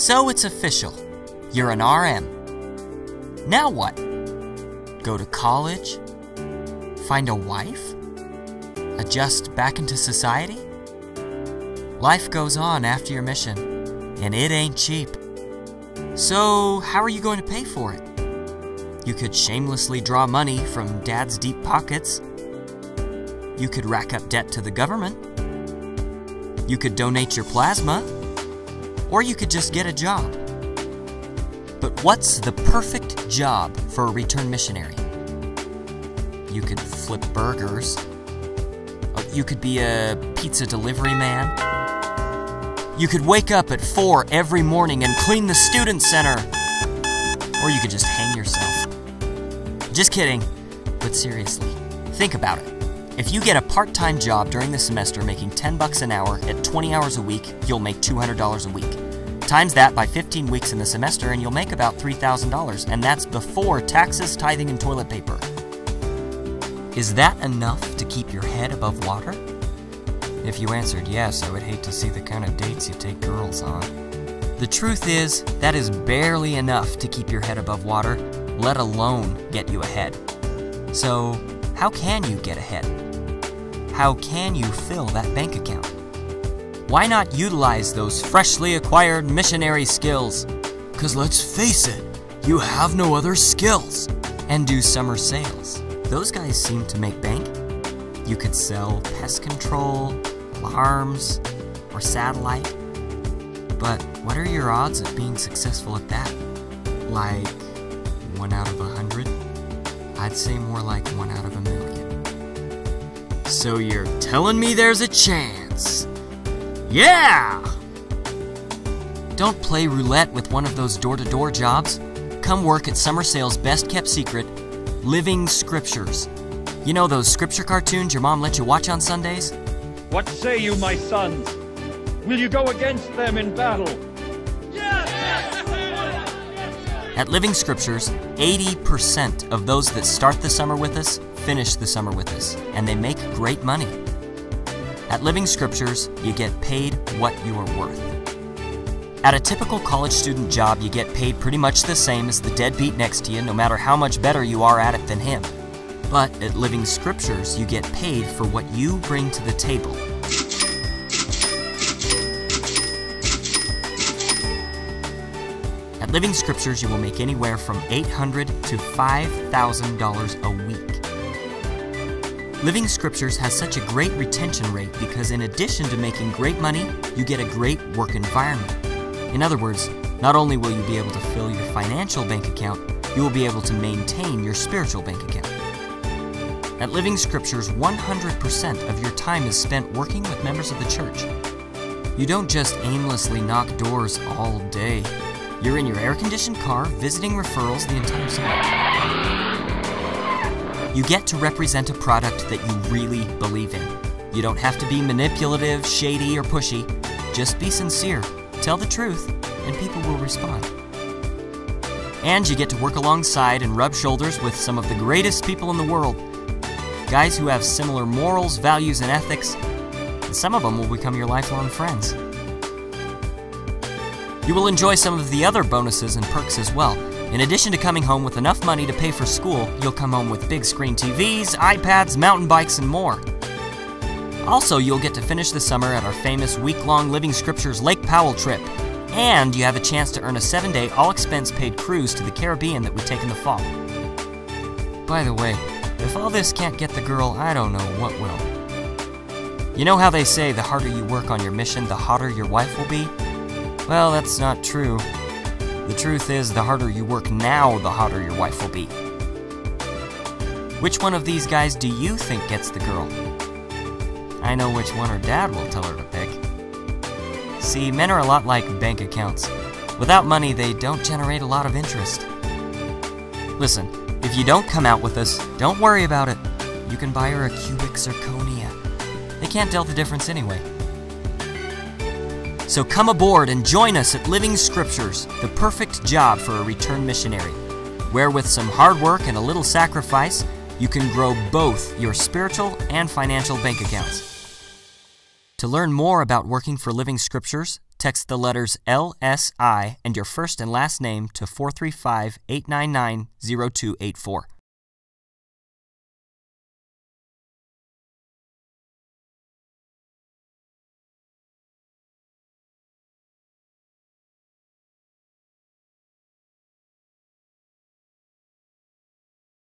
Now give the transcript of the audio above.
So it's official. You're an RM. Now what? Go to college? Find a wife? Adjust back into society? Life goes on after your mission, and it ain't cheap. So how are you going to pay for it? You could shamelessly draw money from Dad's deep pockets. You could rack up debt to the government. You could donate your plasma. Or you could just get a job. But what's the perfect job for a return missionary? You could flip burgers. You could be a pizza delivery man. You could wake up at 4 every morning and clean the student center. Or you could just hang yourself. Just kidding, but seriously, think about it. If you get a part-time job during the semester making $10 an hour at 20 hours a week, you'll make $200 a week. Times that by 15 weeks in the semester and you'll make about $3,000, and that's before taxes, tithing, and toilet paper. Is that enough to keep your head above water? If you answered yes, I would hate to see the kind of dates you take girls on. The truth is, that is barely enough to keep your head above water, let alone get you ahead. So, how can you get ahead? How can you fill that bank account? Why not utilize those freshly acquired missionary skills? 'Cause let's face it, you have no other skills. And do summer sales. Those guys seem to make bank. You could sell pest control, alarms, or satellite. But what are your odds of being successful at that? Like 1 out of 100? I'd say more like 1 out of 1,000,000. So you're telling me there's a chance? Yeah! Don't play roulette with one of those door-to-door jobs. Come work at Summer Sale's best-kept secret, Living Scriptures. You know those scripture cartoons your mom let you watch on Sundays? What say you, my sons? Will you go against them in battle? Yes! At Living Scriptures, 80% of those that start the summer with us finish the summer with us, and they make great money. At Living Scriptures, you get paid what you are worth. At a typical college student job, you get paid pretty much the same as the deadbeat next to you, no matter how much better you are at it than him. But at Living Scriptures, you get paid for what you bring to the table. At Living Scriptures, you will make anywhere from $800 to $5,000 a week. Living Scriptures has such a great retention rate because in addition to making great money, you get a great work environment. In other words, not only will you be able to fill your financial bank account, you will be able to maintain your spiritual bank account. At Living Scriptures, 100% of your time is spent working with members of the church. You don't just aimlessly knock doors all day. You're in your air-conditioned car, visiting referrals the entire summer. You get to represent a product that you really believe in. You don't have to be manipulative, shady, or pushy. Just be sincere, tell the truth, and people will respond. And you get to work alongside and rub shoulders with some of the greatest people in the world. Guys who have similar morals, values, and ethics, and some of them will become your lifelong friends. You will enjoy some of the other bonuses and perks as well. In addition to coming home with enough money to pay for school, you'll come home with big screen TVs, iPads, mountain bikes, and more. Also, you'll get to finish the summer at our famous week-long Living Scriptures Lake Powell trip. And you have a chance to earn a 7-day all-expense-paid cruise to the Caribbean that we take in the fall. By the way, if all this can't get the girl, I don't know what will. You know how they say the harder you work on your mission, the hotter your wife will be? Well, that's not true. The truth is, the harder you work now, the hotter your wife will be. Which one of these guys do you think gets the girl? I know which one her dad will tell her to pick. See, men are a lot like bank accounts. Without money, they don't generate a lot of interest. Listen, if you don't come out with us, don't worry about it. You can buy her a cubic zirconia. They can't tell the difference anyway. So come aboard and join us at Living Scriptures, the perfect job for a return missionary, where with some hard work and a little sacrifice, you can grow both your spiritual and financial bank accounts. To learn more about working for Living Scriptures, Text the letters LSI and your first and last name to 435-899-0284.